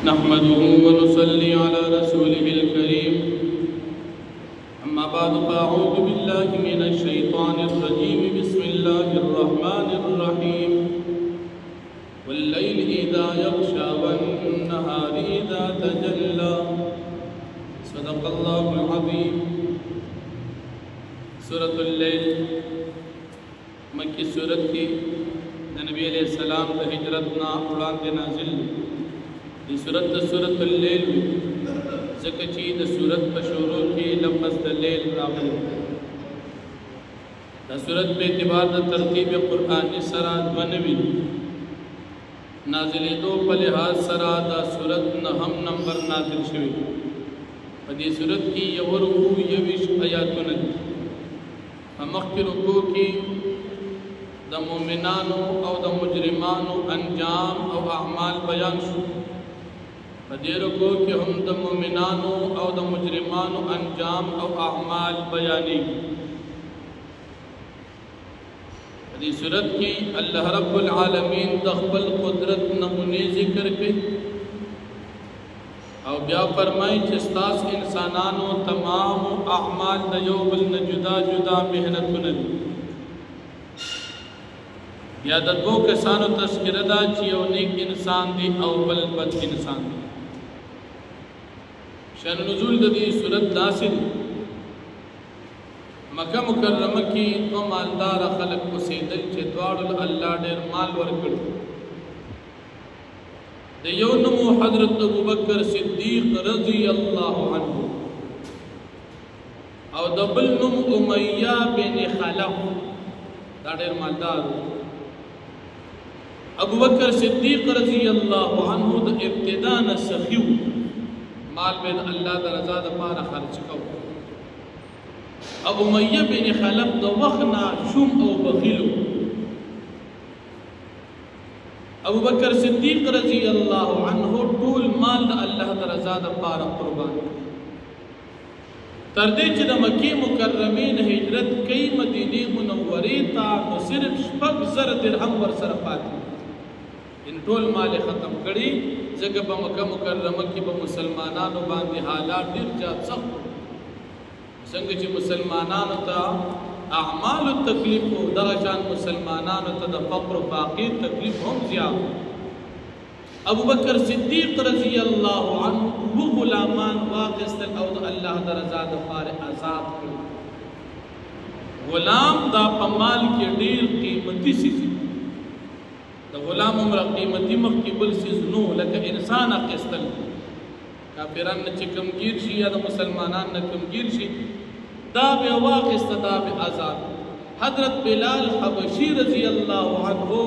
نحمده ونصلي على رسوله الكريم أما بعد فأعوذ بالله من الشيطان الرجيم بسم الله الرحمن الرحيم والليل إذا يغشى والنهار إذا تجلى صدق الله العظيم سورة الليل مکی سورت کی نبی علیہ السلام دا ہجرتنا اولاد نازل دی سورت دا سورت اللیل زکچی دا سورت پشورو کی لفظ دا لیل راغل دا سورت بے اعتبار دا ترتیب قرآنی سرا دونوی نازلی دو پلحاظ سرا دا سورت نہم نمبر نازل شوی دی سورت کی یورکو یویش آیاتون مخی رکو کی دا مومنانو او دا مجرمانو انجام او اعمال بیان شو فدیرکو کہ ہم دا مومنانو او دا مجرمانو انجام او اعمال بیانی دی صورت کی اللہ رب العالمین دا خپل قدرت نمونے ذکر کے او بیا فرمائی چستاس انسانانو تمام اعمال دا یو بل جدا جدا محنتو ندی یا دا دو کسانو تذکرہ دا چی او نیک انسان دی او بل بد انسان دی شان نزول دا دی صورت ناصر مکہ مکرمہ کی تو مالدار خلق کو سیدل چی دوارو اللہ دیر مال ورکڑ دا یو نمو حضرت ابو بکر صدیق رضی اللہ عنہ او دا بل نمو امیہ بن خلف دا دیر مالدار ابو بکر صدیق رضی اللہ عنہ دا ابتدان سخیو مال بین اللہ دا رضا دا پارا خرچ کو ابو امیہ بن خلف دا وخنا شم او بخیلو ابو بکر صدیق رضی اللہ عنہ طول مال دا اللہ دا رضا دا پارا قربان تردے چی دا مکی مکرمین ہجرت کئی مدینی منوری تا تو صرف شپک زر درہم ورسر پاتی ان طول مال ختم کری زگہ با مکہ مکرمہ کی با مسلمانانو باندی حالات دیر جات سخت سنگ چی مسلمانانو تا اعمال تکلیف ہو درشان مسلمانانو تا دا فقر و فاقیر تکلیف ہم زیاد ابو بکر صدیق رضی اللہ عنہ وہ غلامان واقستل او دا اللہ دا رضا دا فار آزاد کری غلام دا پمال کی دیر قیمتی سیزی دا غلام عمر قیمتی مقبل سیزنو لکہ انسان اقستل کافران نچکم گیر شی یا دا مسلمانان نکم گیر شی دا بے واقست دا بے آزاد حضرت بلال حبشی رضی اللہ عنہ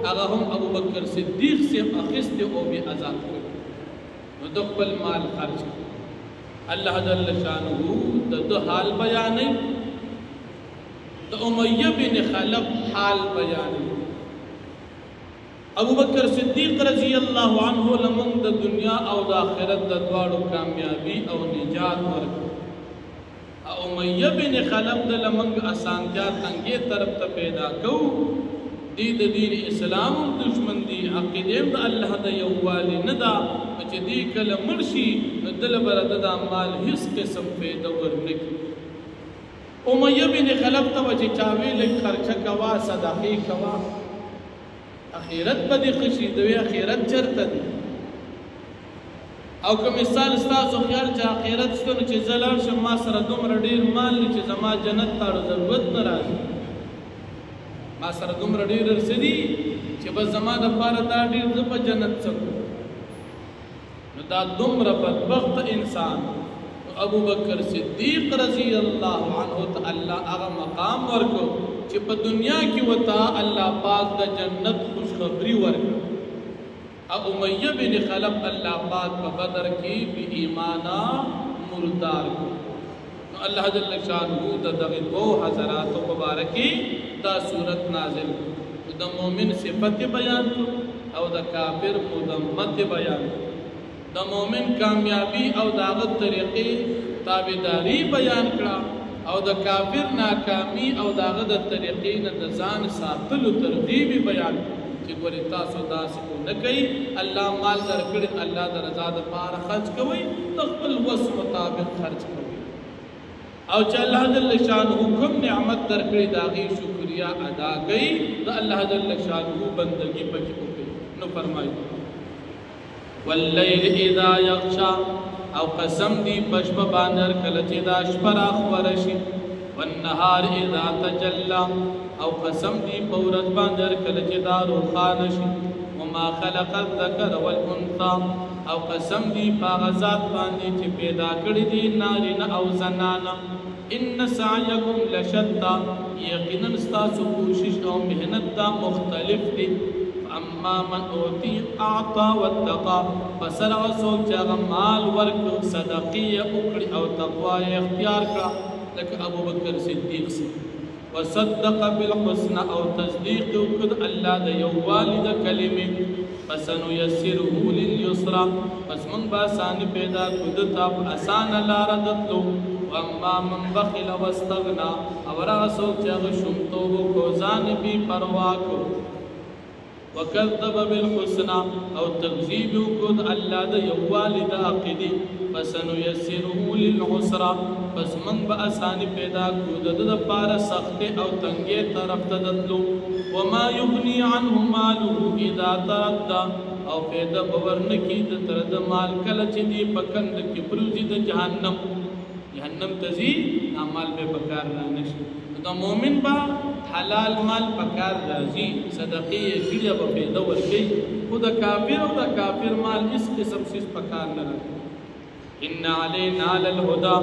اگا ہم ابو بکر صدیق سے اخست او بے آزاد کرو ندقبل مال خرچ اللہ جل شانہ دا دو حال بیانے دا امیہ بن خلف حال بیانے ابو بکر صدیق رضی اللہ عنہ لمن دا دنیا او دا آخرت دا دوارو کامیابی او نجات ورک امیہ بن خلف دا لمن آسانتیات انگے طرف تا پیدا کو دید دین اسلام دشمن دی عقیدیم دا اللہ دا یوالی ندا مچے دی کل مرشی دل برد دا مال حس قسم پیدا ورنکی امیہ بن خلف تا وجہ چاوی لگ خرچہ کوا صدقی کوا اخیرت با دی خشی دوی اخیرت چرتا دی او که مثال استاسو خیال چه اخیرت ستنو چه زلال شم ما سر دومر دیر مال لی چه زما جنت تارو ضرورت نرازی ما سر دومر دیر رسدی چه بس زما دا پارا دا دیر زبا جنت سکو نو دا دومر بدبخت انسان ابو بکر صدیق رضی اللہ عنہ تا اللہ اغا مقام ورکو چه پا دنیا کی وطا اللہ پاک دا جنت خوشخبری ورکو امیہ بن خلف اللہ پاک پا بدر کی بی ایمانا مردار کو اللہ جل شانہ دا دغی دو حضرات و مبارکی دا صورت نازل دا مومن صفت بیان کو او دا کافر مدمت بیان کو دا مومن کامیابی او دا غد طریقی تابداری بیان کرا او دا کافر ناکامی او دا غد طریقی ندزان ساتلو ترغیبی بیان چې ګورې تاسو داسې نه کوي الله مال درکړي الله د رضا دپاره خرج کوئ د خپل وس مطابق خرج کوئ او چې الله جل شانه کوم نعمت درکړي د هغې شکریا ادا کوي د الله جل شانه بندګي پکې وکړي نو فرمایي واللیل اذا یغشا او قسم دی پشپ باندر کله چې دا شپه راخوره شي والنهار اذا تجلى او قسم دی په ورځ باندر کله چې دا روښانه شي وما خلق الذکر والانثى او قسم دی په هغه ذات باندې چې پیدا کړي دي نارینه او زنانه ان سعیکم لشتى یقینا ستاسو کوشش او محنت دا مختلف دي اما من اوتی اعطا واتقا فسر وسوک چاگا مال ورک صدقی اکڑی او تقوی اختیار کرا لکه ابو بکر صدیق سے وصدق بالحسن او تصدیق اکد اللہ دا یو والد کلمه فسنو یسره للیسرا پس من باسانی پیدا کدتا آسان لاردتلو واما من بخل واستغنا اور وسوک چاگا شمتو کوزان بی پرواکو وکذب بالحسنى او تکذیب وکد الله د یو والد عقیدی فسنیسره للعسرى پس من به اسانی پیدا کو د پاره سخت او تنګې طرف ته دتلو وما یغنی عنه ماله اذا تردى او پیدا باور نکی د تر د مال کله چې دی پکند کې پروزی د جهنم تزي اعمال به بکار نه نشي دا مومن با حلال مال پکار راځي صدقې کړي به پیدا ورکړي خو د کافر او د کافر مال اس قسم سیس پکار نه راځي ان علینا للهدى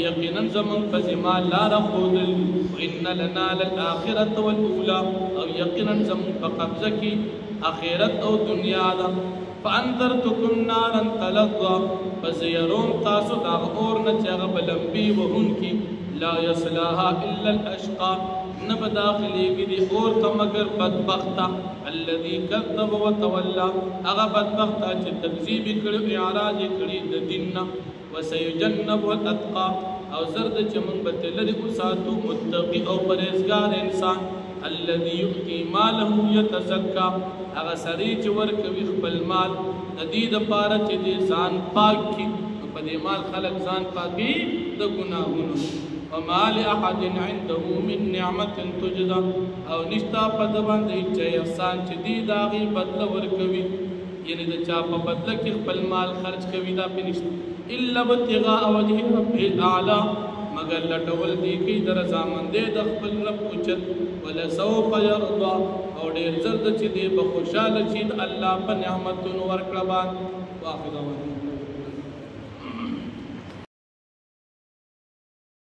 یقینا زمن فزما لا رخودل وان لنا للاخره والاولى او یقینا زمن فقبضه کی اخرت او دنیا دا فانذرتكم نارا تلظى فزيرون تاسو دا اور نه چغه بلمبي وهن کی لا يصلاها الا الاشقى نب داخلي کی اور ته مگر بدبخت الذي كذب وتولى هغه بدبخت چې تکذیب کړي اعراض کړي د دین وسيجنب الاتقى او زرد چې من بتلري او ساتو متقي او پرهیزګار انسان الذي يؤتي ماله يتزكى هغه سړي چې ورکوي خپل مال د دې لپاره چې دې ځان پاک کړي په دې مال خلق ځان پاکي د ګناهونو وما لأحد عنده من نعمة تجزى او نشتا پد باندې چې احسان چې دې داغي بدل ورکوي یعنی د چا په بدل کې خپل مال خرج کوي دا پنيشت الا ابتغاء وجه رب الاعلى مگر لټول دی کی در زامندې د خپل رب اوچت ولا سوف يرضى او ډیر زرد چې دی په خوشاله چې الله په نعمتونو ورکړه باندې واخذ